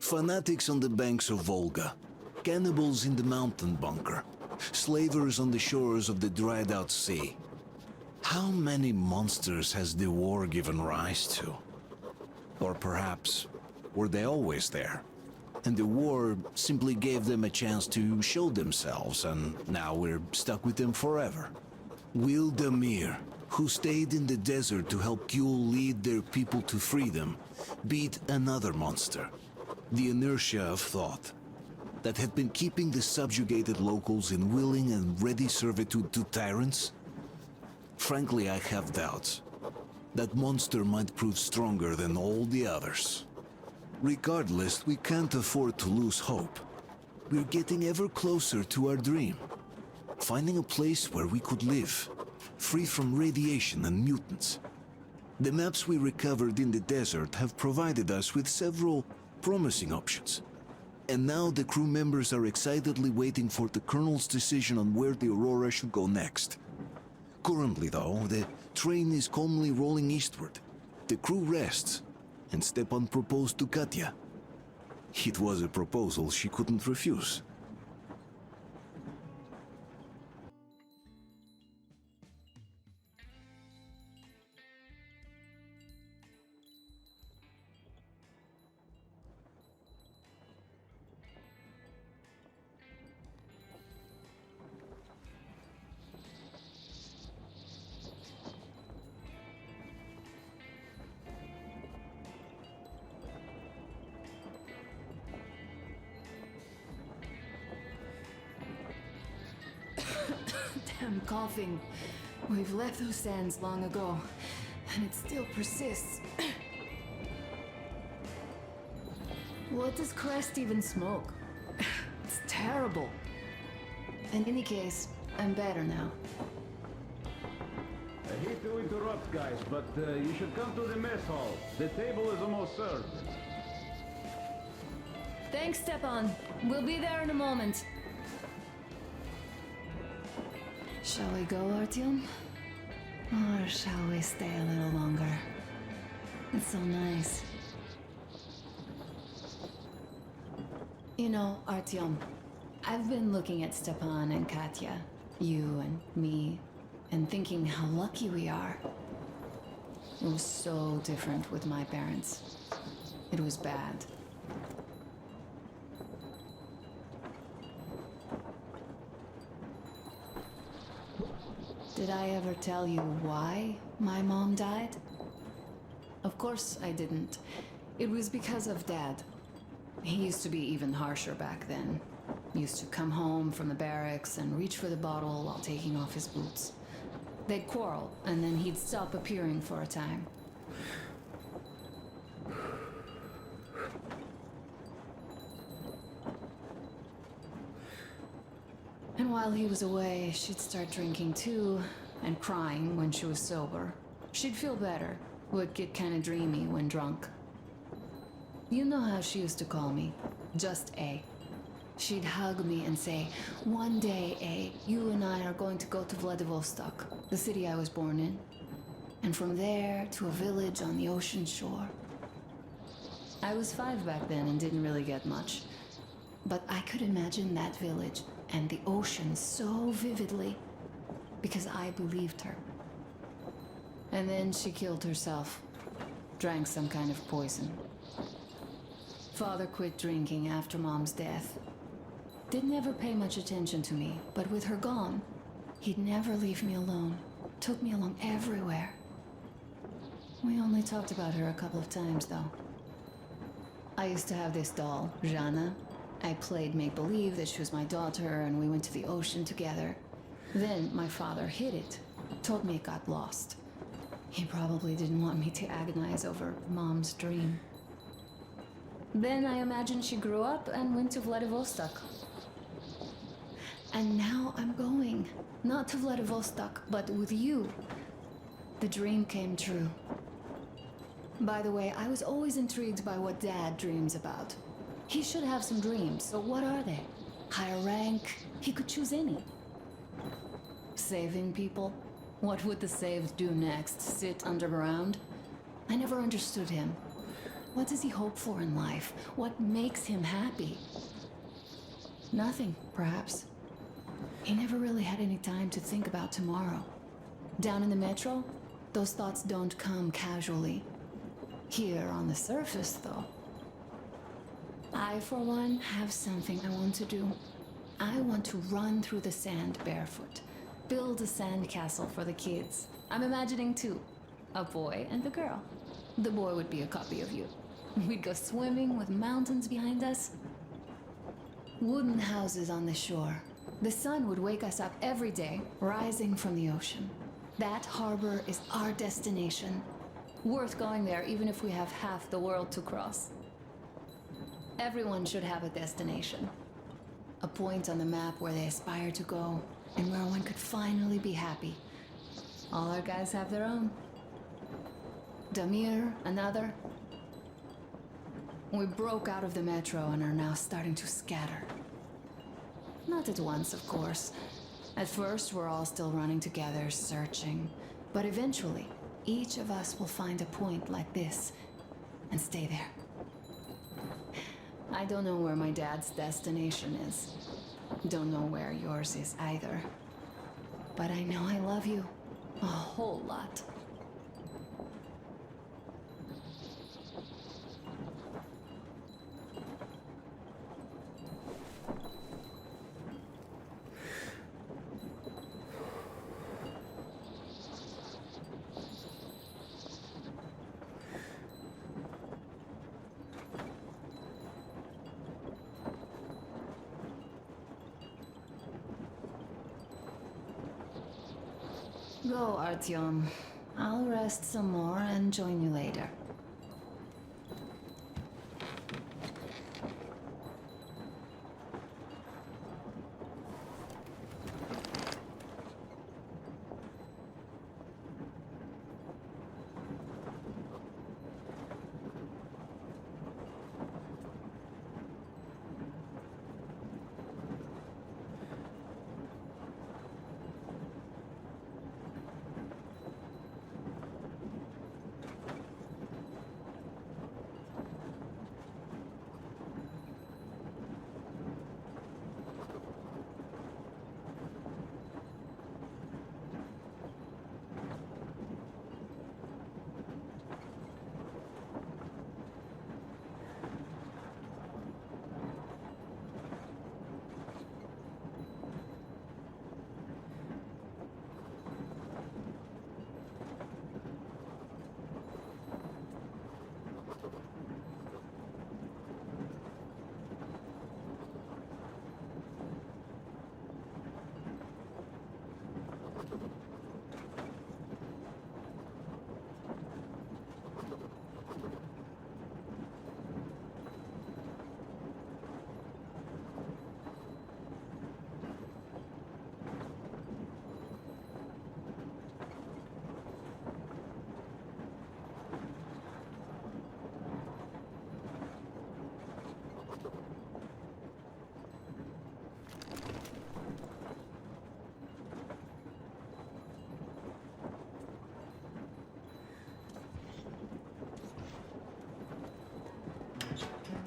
Fanatics on the banks of Volga, cannibals in the mountain bunker, slavers on the shores of the dried-out sea. How many monsters has the war given rise to? Or perhaps, were they always there? And the war simply gave them a chance to show themselves, and now we're stuck with them forever. Will Damir, who stayed in the desert to help Kyul lead their people to freedom, beat another monster? The inertia of thought that had been keeping the subjugated locals in willing and ready servitude to tyrants? Frankly, I have doubts. That monster might prove stronger than all the others. Regardless, we can't afford to lose hope. We're getting ever closer to our dream. Finding a place where we could live, free from radiation and mutants. The maps we recovered in the desert have provided us with several promising options. And now the crew members are excitedly waiting for the Colonel's decision on where the Aurora should go next. Currently, though, the train is calmly rolling eastward. The crew rests, and Stepan proposed to Katya. It was a proposal she couldn't refuse. Damn coughing. We've left those sands long ago, and it still persists. What does Crest even smoke? It's terrible. In any case, I'm better now. I hate to interrupt, guys, but you should come to the mess hall. The table is almost served. Thanks, Stepan. We'll be there in a moment. Shall we go, Artyom? Or shall we stay a little longer? It's so nice. You know, Artyom, I've been looking at Stepan and Katya, you and me, and thinking how lucky we are. It was so different with my parents. It was bad. Did I ever tell you why my mom died? Of course I didn't. It was because of Dad. He used to be even harsher back then. He used to come home from the barracks and reach for the bottle while taking off his boots. They'd quarrel, and then he'd stop appearing for a time. And while he was away, she'd start drinking too, and crying when she was sober. She'd feel better, would get kinda dreamy when drunk. You know how she used to call me? Just A. She'd hug me and say, "One day, A, you and I are going to go to Vladivostok, the city I was born in. And from there to a village on the ocean shore." I was 5 back then and didn't really get much. But I could imagine that village and the ocean so vividly because I believed her. And then she killed herself. Drank some kind of poison. Father quit drinking after Mom's death. Didn't ever pay much attention to me, but with her gone, he'd never leave me alone. Took me along everywhere. We only talked about her a couple of times, though. I used to have this doll, Jana. I played make-believe that she was my daughter, and we went to the ocean together. Then my father hid it. Told me it got lost. He probably didn't want me to agonize over Mom's dream. Then I imagine she grew up and went to Vladivostok. And now I'm going. Not to Vladivostok, but with you. The dream came true. By the way, I was always intrigued by what Dad dreams about. He should have some dreams, so what are they? Higher rank? He could choose any. Saving people? What would the saved do next? Sit underground? I never understood him. What does he hope for in life? What makes him happy? Nothing, perhaps. He never really had any time to think about tomorrow. Down in the metro, those thoughts don't come casually. Here on the surface, though. I, for one, have something I want to do. I want to run through the sand barefoot. Build a sand castle for the kids. I'm imagining two. A boy and a girl. The boy would be a copy of you. We'd go swimming with mountains behind us. Wooden houses on the shore. The sun would wake us up every day, rising from the ocean. That harbor is our destination. Worth going there even if we have half the world to cross. Everyone should have a destination. A point on the map where they aspire to go, and where one could finally be happy. All our guys have their own. Damir, another. We broke out of the metro and are now starting to scatter. Not at once, of course. At first, we're all still running together, searching. But eventually, each of us will find a point like this and stay there. I don't know where my dad's destination is. Don't know where yours is either. But I know I love you a whole lot. Go, Artyom. I'll rest some more and join you later.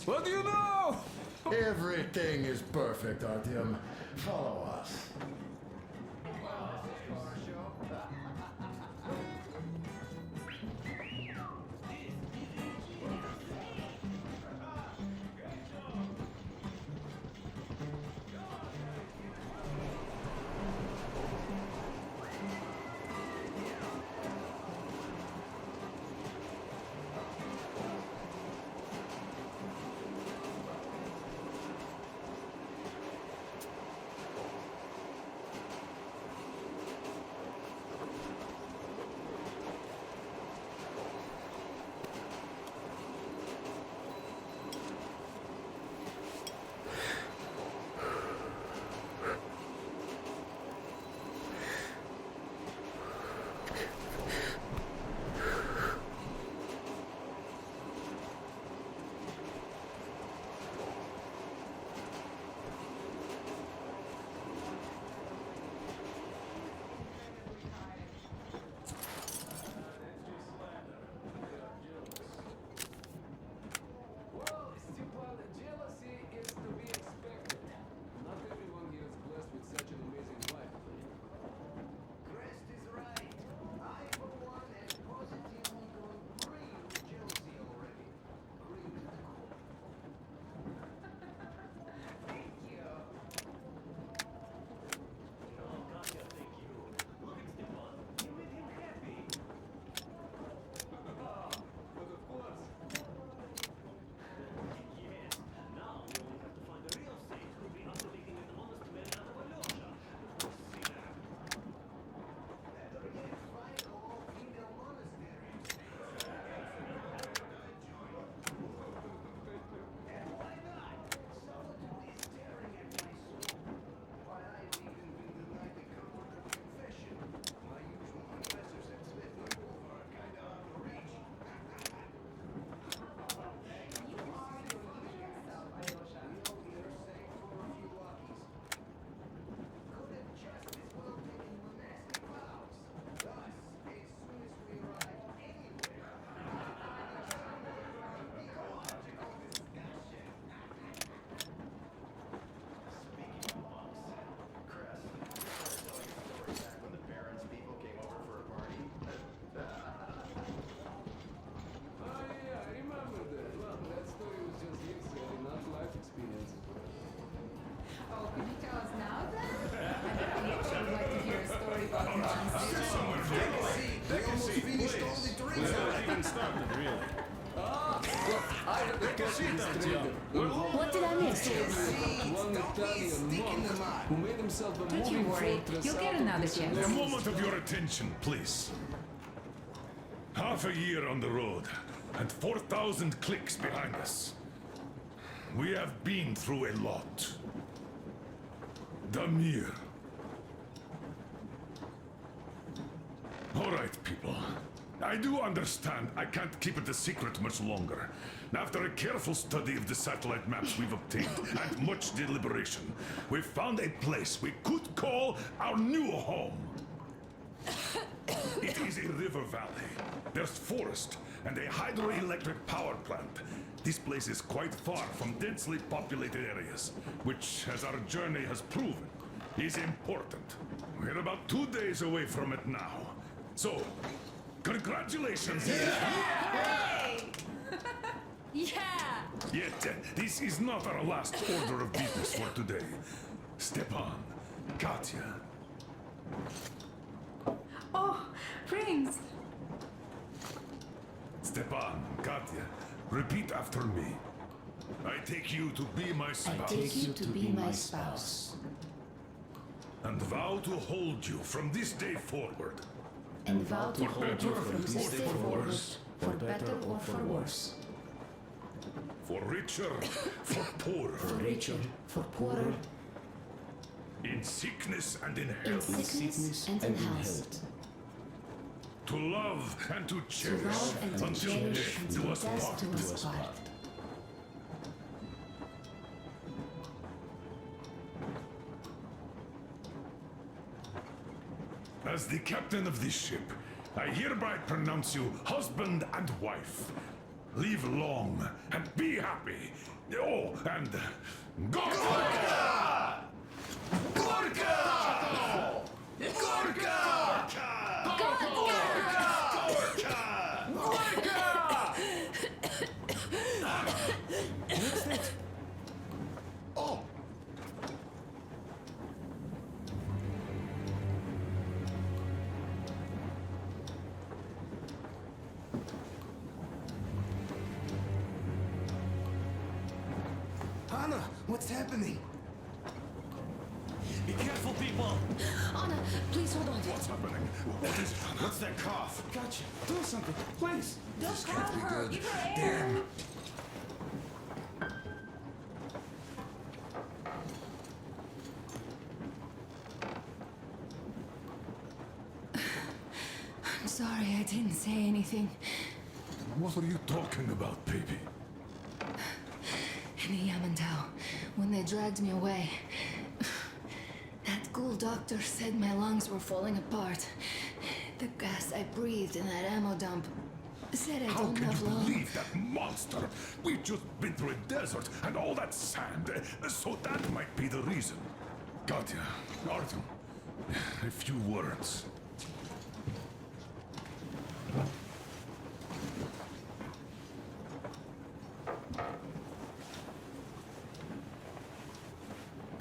What do you know? Everything is perfect, Artyom. Follow us. getting started, really. What did I miss? One Italian monk who made himself a Don't you moving worry, fortress you'll get out in another the chance. A moment of your attention, please. Half a year on the road, and 4,000 clicks behind us. We have been through a lot. Damir. All right, people. I do understand I can't keep it a secret much longer. After a careful study of the satellite maps we've obtained, and much deliberation, we've found a place we could call our new home. It is a river valley. There's forest and a hydroelectric power plant. This place is quite far from densely populated areas, which, as our journey has proven, is important. We're about 2 days away from it now. So, congratulations! Yeah! Yet, this is not our last order of business for today. Stepan, Katya, Oh, Prince! Stepan, Katya, repeat after me. I take you to be my spouse. Take you to be my spouse. And vow to hold you from this day forward. And vow to hold you from this day forward, for better or for worse. For richer, for poorer. For richer, for poorer, In sickness and in in health. sickness and in health. To love and to To cherish love and to until cherish death until do us death part. do us part. As the captain of this ship, I hereby pronounce you husband and wife. Live long and be happy. Oh, and Gorka! Gorka! Gorka! Oh! Anna, what's happening? Be careful, people! Anna, please hold on. What's happening? What is it? What's that cough? Gotcha. Do something, please. Don't crowd her! Give her air! Damn. I'm sorry I didn't say anything. What are you talking about, baby? In the Yamantau, when they dragged me away, that ghoul doctor said my lungs were falling apart. The gas I breathed in that ammo dump said I How don't can have you long. believe that monster? We've just been through a desert and all that sand, so that might be the reason. Katya, Artyom, a few words.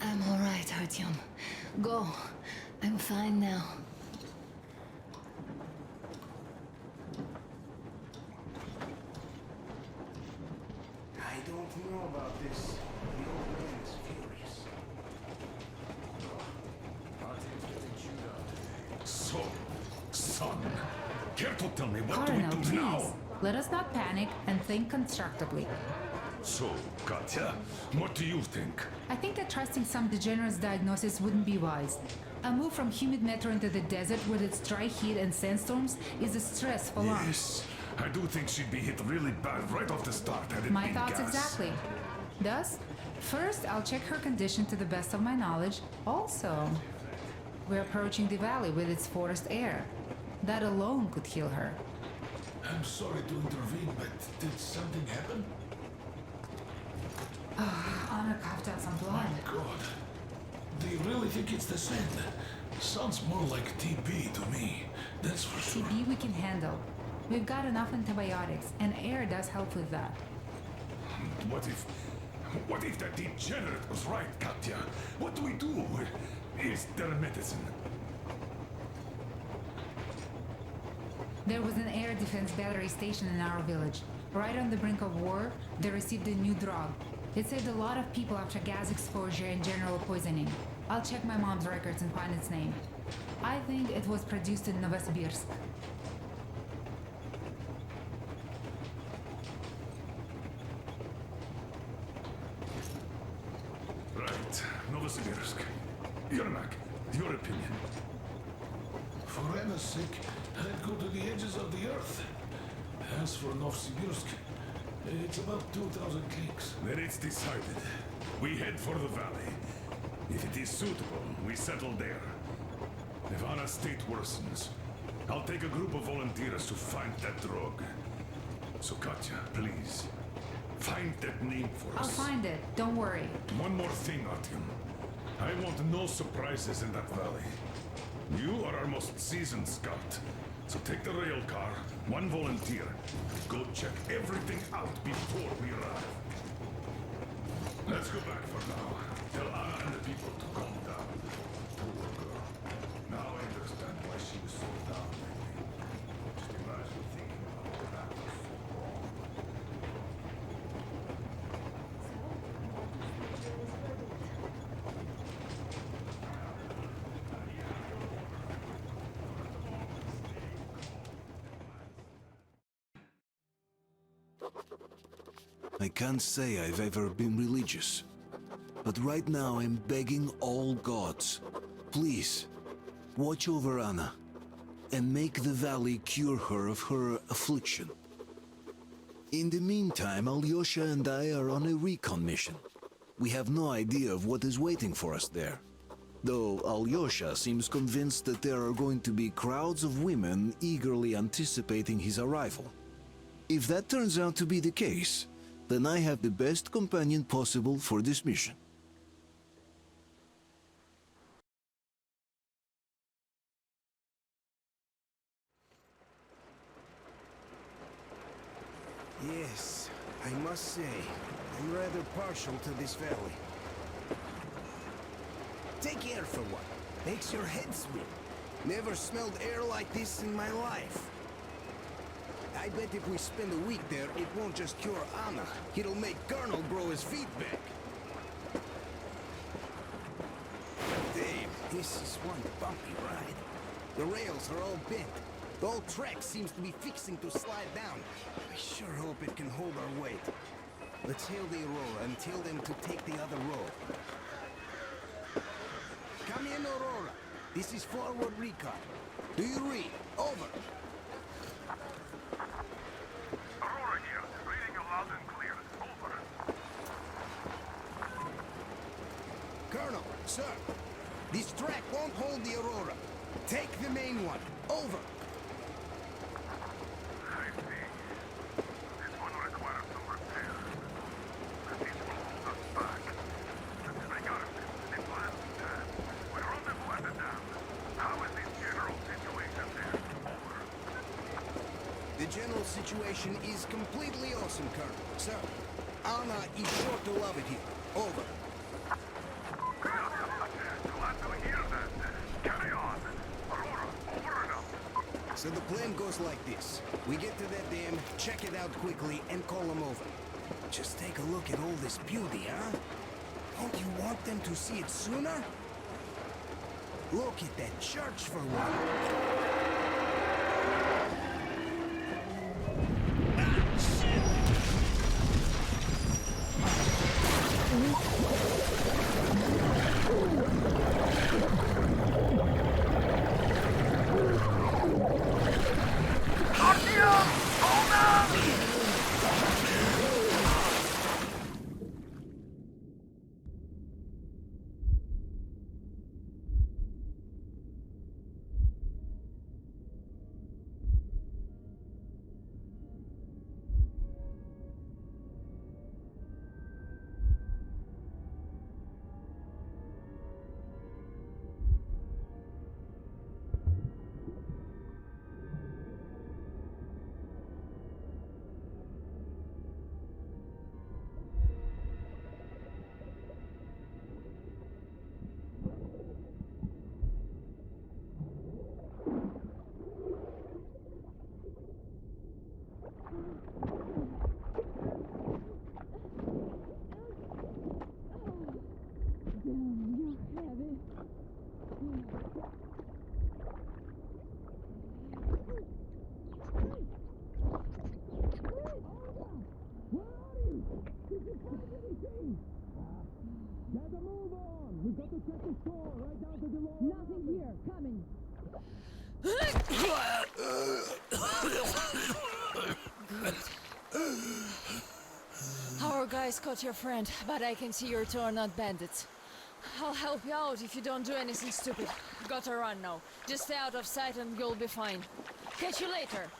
I'm all right, Artyom. Go. I'm fine now. I don't know about this. The old man is furious. Artyom's getting chewed out today. So, son, care to tell me what Colonel, do we do please. now? Let us not panic and think constructively. So, Katya, what do you think? I think that trusting some degenerate's diagnosis wouldn't be wise. A move from humid metro into the desert with its dry heat and sandstorms is a stress for lungs. Yes, I do think she'd be hit really bad right off the start had it My been thoughts gas. exactly. Thus, first I'll check her condition to the best of my knowledge. Also, we're approaching the valley with its forest air. That alone could heal her. I'm sorry to intervene, but did something happen? Anna coughed out some blood. God, do you really think it's the sand? Sounds more like TB to me, that's for sure. TB we can handle. We've got enough antibiotics, and air does help with that. What if that degenerate was right, Katya? What do we do? Is there a medicine? There was an air defense battery station in our village. Right on the brink of war, they received a new drug. It saved a lot of people after gas exposure and general poisoning. I'll check my mom's records and find its name. I think it was produced in Novosibirsk. Right, Novosibirsk. Yermak, your opinion. For Anna's sake, I'd go to the edges of the earth. As for Novosibirsk, it's about 2,000 clicks. Then it's decided. We head for the valley. If it is suitable, we settle there. If Anna's state worsens, I'll take a group of volunteers to find that drug. So Katya, please, find that name for I'll us. find it, don't worry. One more thing, Artyom. I want no surprises in that valley. You are our most seasoned scout. So take the rail car, one volunteer. Go check everything out before we arrive. Let's go back for now. Tell Anna and the people to calm down. Poor girl. Now I understand why she was so down lately. Just imagine thinking about that was so wrong. I can't say I've ever been religious, but right now I'm begging all gods, please, watch over Anna, and make the valley cure her of her affliction. In the meantime, Alyosha and I are on a recon mission. We have no idea of what is waiting for us there, though Alyosha seems convinced that there are going to be crowds of women eagerly anticipating his arrival. If that turns out to be the case, then I have the best companion possible for this mission. Yes, I must say, I'm rather partial to this valley. Take air for one. Makes your head swim. Never smelled air like this in my life. I bet if we spend a week there, it won't just cure Anna. It'll make Colonel grow his feet back. Damn, this is one bumpy ride. The rails are all bent. The whole track seems to be fixing to slide down. I sure hope it can hold our weight. Let's hail the Aurora and tell them to take the other road. Come in, Aurora. This is forward recon. Do you read? Over. Aurora here, reading you loud and clear. Over. Colonel, sir. This track won't hold the Aurora. Take the main one. Over. I see. This one requires some repair. But this will hold us back. Disregard it. It will have time. We rendezvous at the dam. How is the general situation there? Over. The general situation is completely awesome, Colonel. Sir, Anna is sure to love it here. Over. Glad to hear that. Carry on. Aurora, over and out. So the plan goes like this. We get to that dam, check it out quickly, and call them over. Just take a look at all this beauty, huh? Don't you want them to see it sooner? Look at that church for one. Nothing here. Coming. Our guys caught your friend, but I can see your two are not bandits. I'll help you out if you don't do anything stupid. Gotta run now. Just stay out of sight and you'll be fine. Catch you later.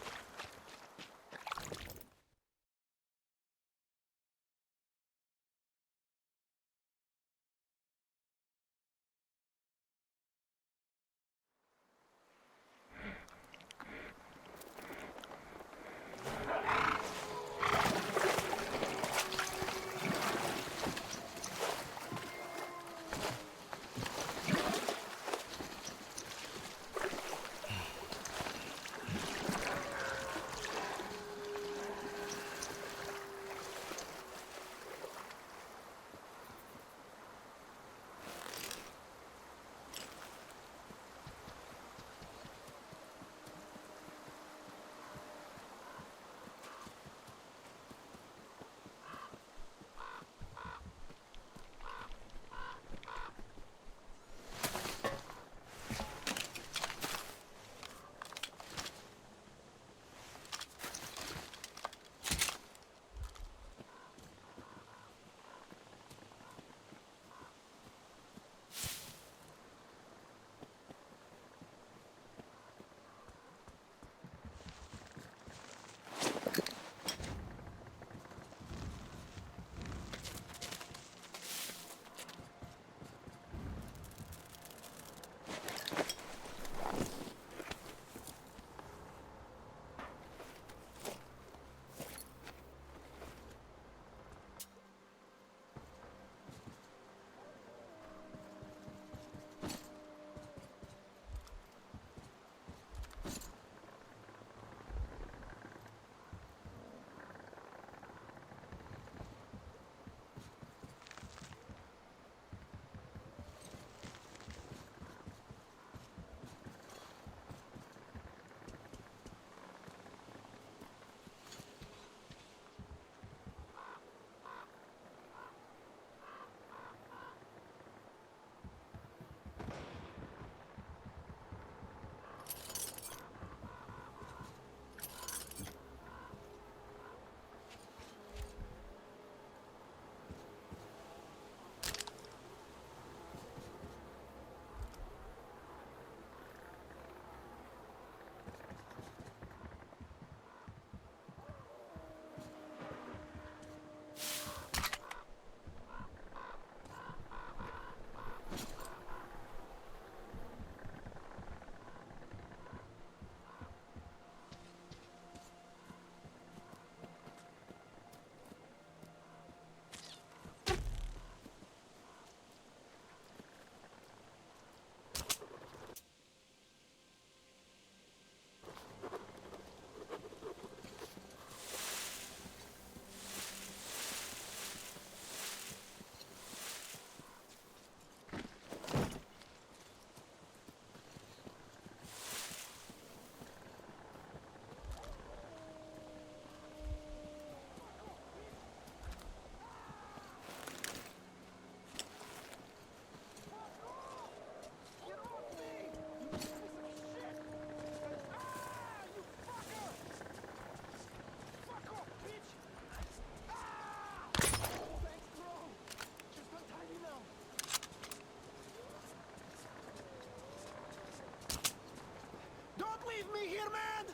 me here, man!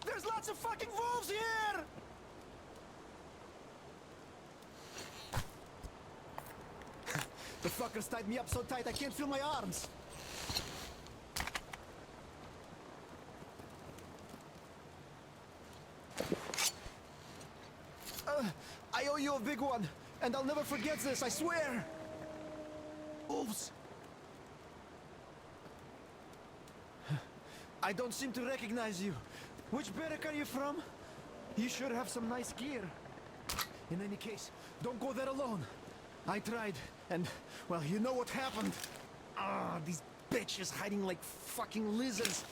There's lots of fucking wolves here! The fuckers tied me up so tight I can't feel my arms. I owe you a big one, and I'll never forget this, I swear! Wolves! I don't seem to recognize you. Which barrack are you from? You sure have some nice gear. In any case, don't go there alone. I tried, and, well, you know what happened. Ah, these bitches hiding like fucking lizards.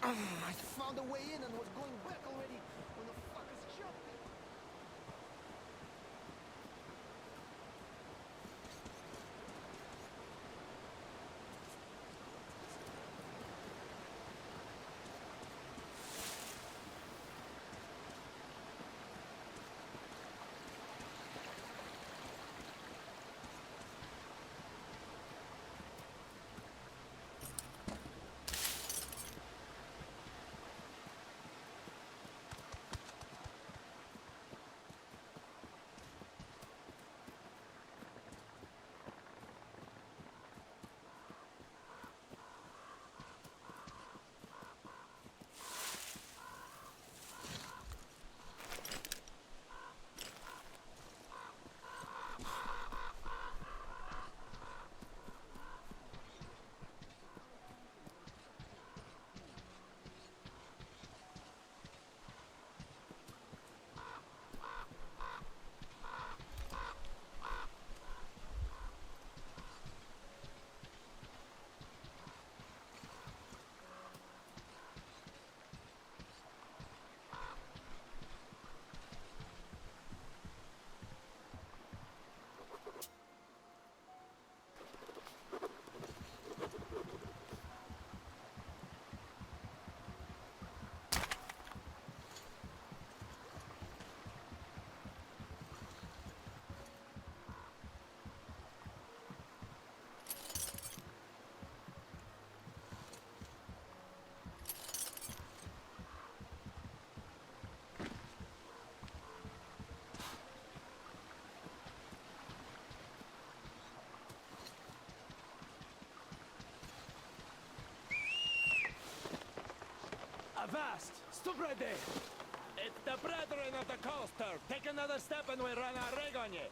Ah, I found a way in and was going back already when the fuckers jumped. Fast! Stop right there! It's the brethren of the coaster! Take another step and we run our rig on you!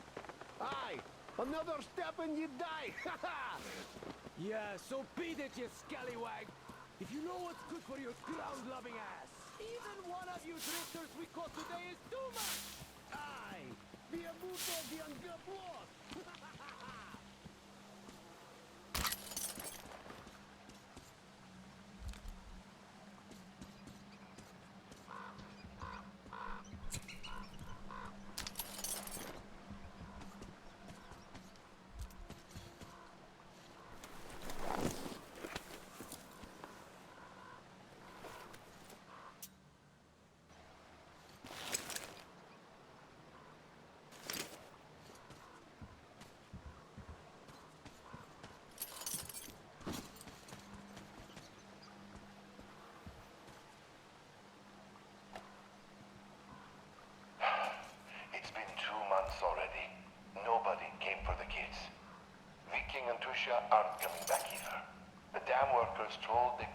Aye! Another step and you die! Yeah, so beat it, you scallywag! If you know what's good for your ground-loving ass! Even one of you drifters we caught today is too much! Aye! Be a boot of the ungeblot! It's been 2 months already. Nobody came for the kids. Viking and Tusha aren't coming back either. The dam workers told the